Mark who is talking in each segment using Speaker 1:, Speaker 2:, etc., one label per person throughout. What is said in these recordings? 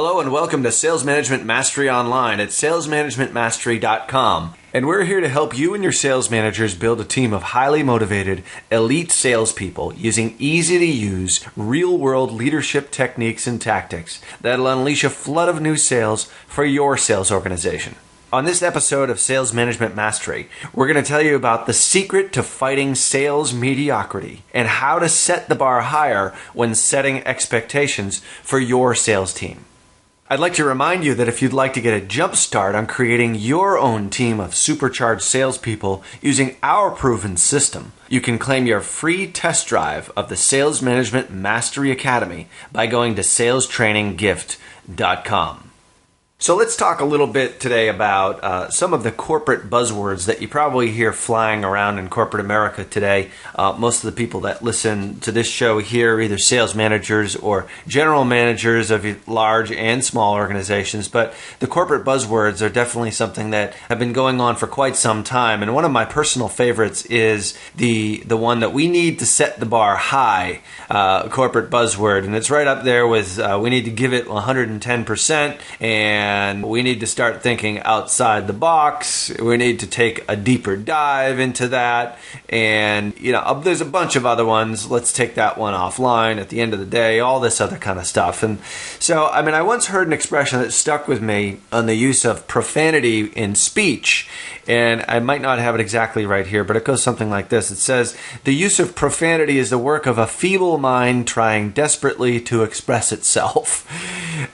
Speaker 1: Hello and welcome to Sales Management Mastery Online at salesmanagementmastery.com. And we're here to help you and your sales managers build a team of highly motivated, elite salespeople using easy-to-use, real-world leadership techniques and tactics that'll unleash a flood of new sales for your sales organization. On this episode of Sales Management Mastery, we're going to tell you about the secret to fighting sales mediocrity and how to set the bar higher when setting expectations for your sales team. I'd like to remind you that if you'd like to get a jump start on creating your own team of supercharged salespeople using our proven system, you can claim your free test drive of the Sales Management Mastery Academy by going to salestraininggift.com. So let's talk a little bit today about some of the corporate buzzwords that you probably hear flying around in corporate America today. Most of the people that listen to this show here are either sales managers or general managers of large and small organizations, but the corporate buzzwords are definitely something that have been going on for quite some time. And one of my personal favorites is the one that we need to set the bar high corporate buzzword. And it's right up there with we need to give it 110% and we need to start thinking outside the box. We need to take a deeper dive into that. And, there's a bunch of other ones. Let's take that one offline at the end of the day, all this other kind of stuff. And so, I once heard an expression that stuck with me on the use of profanity in speech. And I might not have it exactly right here, but it goes something like this. It says, the use of profanity is the work of a feeble mind trying desperately to express itself.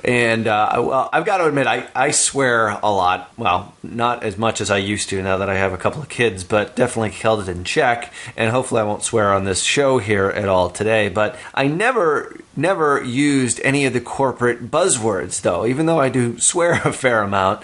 Speaker 1: And, I've got to admit, I swear a lot. Well, not as much as I used to now that I have a couple of kids, but definitely held it in check. And hopefully I won't swear on this show here at all today. But I never used any of the corporate buzzwords, though, even though I do swear a fair amount,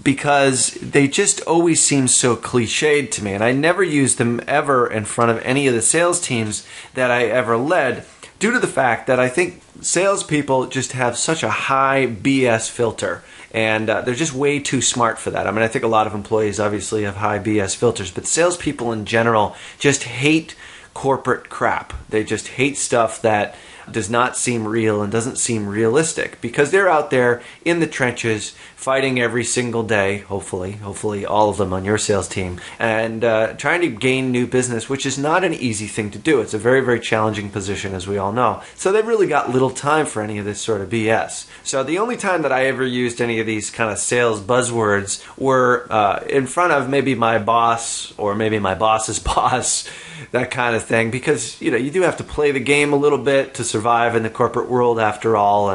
Speaker 1: because they just always seem so cliched to me. And I never used them ever in front of any of the sales teams that I ever led, due to the fact that I think salespeople just have such a high BS filter. And they're just way too smart for that. I think a lot of employees obviously have high BS filters, but salespeople in general just hate corporate crap. They just hate stuff that does not seem real and doesn't seem realistic, because they're out there in the trenches fighting every single day, hopefully all of them on your sales team, and trying to gain new business, which is not an easy thing to do. It's a very, very challenging position, as we all know. So they've really got little time for any of this sort of BS. So the only time that I ever used any of these kind of sales buzzwords were in front of maybe my boss or maybe my boss's boss, that kind of thing, because you do have to play the game a little bit to survive in the corporate world after all,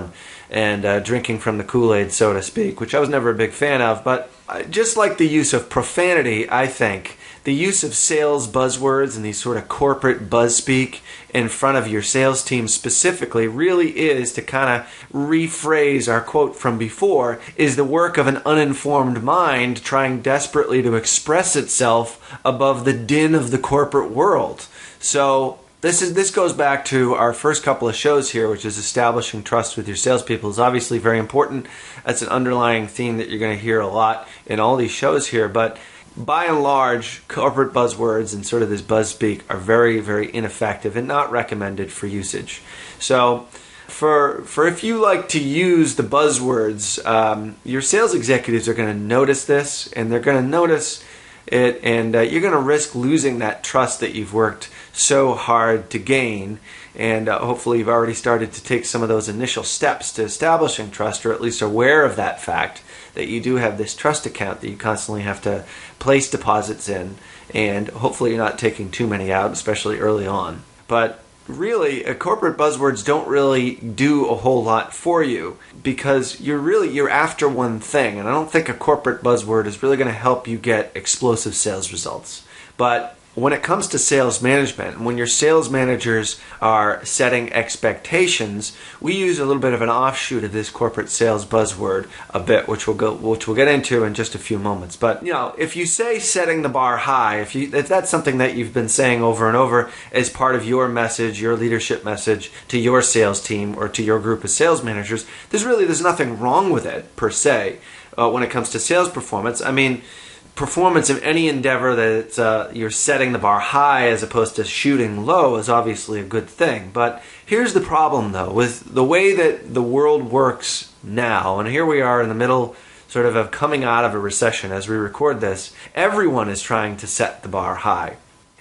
Speaker 1: and drinking from the Kool-Aid, so to speak, which I was never a big fan of. But just like the use of profanity, I think the use of sales buzzwords and these sort of corporate buzzspeak in front of your sales team specifically really is, to kind of rephrase our quote from before, is the work of an uninformed mind trying desperately to express itself above the din of the corporate world. So this goes back to our first couple of shows here, which is establishing trust with your salespeople is obviously very important. That's an underlying theme that you're going to hear a lot in all these shows here. But by and large, corporate buzzwords and sort of this buzzspeak are very, very ineffective and not recommended for usage. So for if you like to use the buzzwords, your sales executives are going to notice this, and they're going to notice it, and you're going to risk losing that trust that you've worked so hard to gain. And hopefully you've already started to take some of those initial steps to establishing trust, or at least aware of that fact that you do have this trust account that you constantly have to place deposits in, and hopefully you're not taking too many out, especially early on. But really, corporate buzzwords don't really do a whole lot for you, because you're after one thing, and I don't think a corporate buzzword is really going to help you get explosive sales results. But when it comes to sales management, when your sales managers are setting expectations, we use a little bit of an offshoot of this corporate sales buzzword a bit, which we'll get into in just a few moments. But if you say setting the bar high, if that's something that you've been saying over and over as part of your message, your leadership message to your sales team or to your group of sales managers, there's nothing wrong with it per se when it comes to sales performance. performance of any endeavor that you're setting the bar high as opposed to shooting low is obviously a good thing. But here's the problem, though, with the way that the world works now, and here we are in the middle sort of coming out of a recession as we record this. Everyone is trying to set the bar high.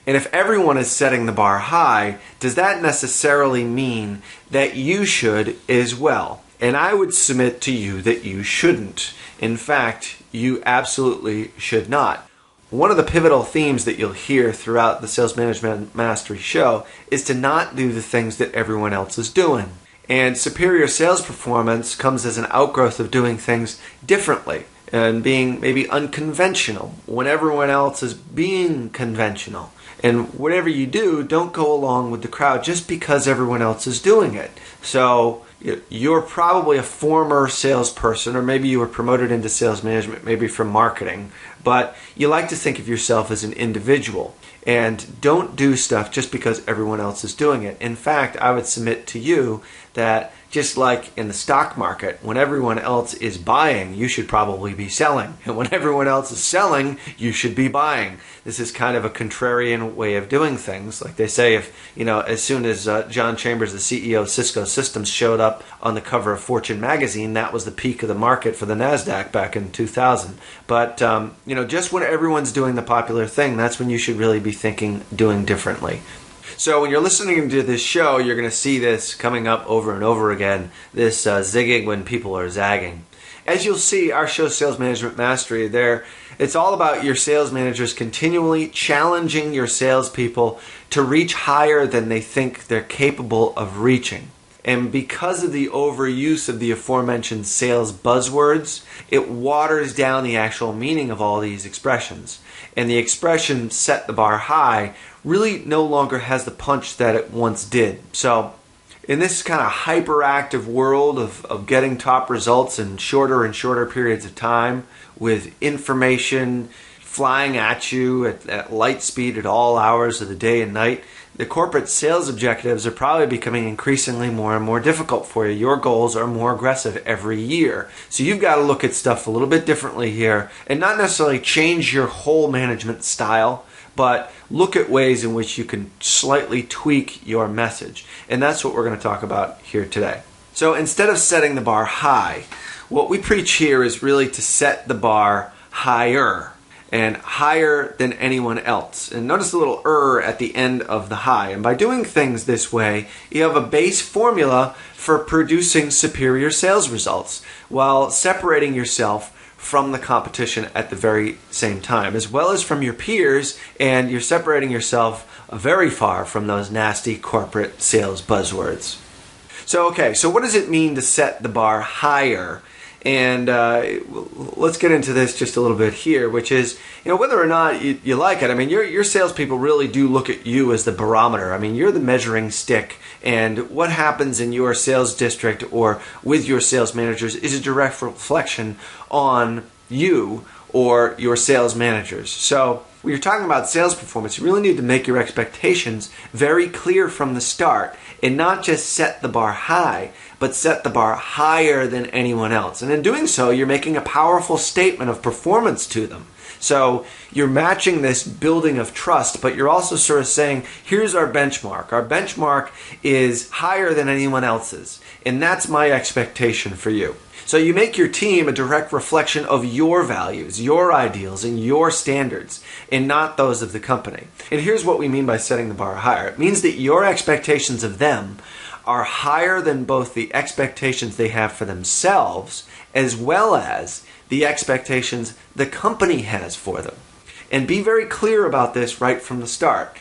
Speaker 1: And if everyone is setting the bar high, does that necessarily mean that you should as well? And I would submit to you that you shouldn't. In fact, you absolutely should not. One of the pivotal themes that you'll hear throughout the Sales Management Mastery show is to not do the things that everyone else is doing. And superior sales performance comes as an outgrowth of doing things differently and being maybe unconventional when everyone else is being conventional. And whatever you do, don't go along with the crowd just because everyone else is doing it. So you're probably a former salesperson, or maybe you were promoted into sales management, maybe from marketing, but you like to think of yourself as an individual. And don't do stuff just because everyone else is doing it. In fact, I would submit to you that just like in the stock market, when everyone else is buying, you should probably be selling. And when everyone else is selling, you should be buying. This is kind of a contrarian way of doing things. Like they say, as soon as John Chambers, the CEO of Cisco Systems, showed up on the cover of Fortune magazine, that was the peak of the market for the NASDAQ back in 2000. But, just when everyone's doing the popular thing, that's when you should really be doing differently. So when you're listening to this show, you're going to see this coming up over and over again, this zigging when people are zagging. As you'll see, our show, Sales Management Mastery, it's all about your sales managers continually challenging your salespeople to reach higher than they think they're capable of reaching. And because of the overuse of the aforementioned sales buzzwords, it waters down the actual meaning of all these expressions. And the expression set the bar high really no longer has the punch that it once did. So in this kind of hyperactive world of getting top results in shorter and shorter periods of time, with information flying at you at light speed at all hours of the day and night, the corporate sales objectives are probably becoming increasingly more and more difficult for you. Your goals are more aggressive every year. So you've got to look at stuff a little bit differently here and not necessarily change your whole management style, but look at ways in which you can slightly tweak your message. And that's what we're going to talk about here today. So instead of setting the bar high, what we preach here is really to set the bar higher, and higher than anyone else. And notice the little at the end of the high. And by doing things this way, you have a base formula for producing superior sales results while separating yourself from the competition at the very same time, as well as from your peers, and you're separating yourself very far from those nasty corporate sales buzzwords. So what does it mean to set the bar higher? And let's get into this just a little bit here, which is, whether or not you like it. I mean, your salespeople really do look at you as the barometer. I mean, you're the measuring stick, and what happens in your sales district or with your sales managers is a direct reflection on you or your sales managers. So when you're talking about sales performance, you really need to make your expectations very clear from the start and not just set the bar high, but set the bar higher than anyone else. And in doing so, you're making a powerful statement of performance to them. So you're matching this building of trust, but you're also sort of saying, here's our benchmark. Our benchmark is higher than anyone else's, and that's my expectation for you. So you make your team a direct reflection of your values, your ideals, and your standards, and not those of the company. And here's what we mean by setting the bar higher. It means that your expectations of them are higher than both the expectations they have for themselves as well as the expectations the company has for them. And be very clear about this right from the start.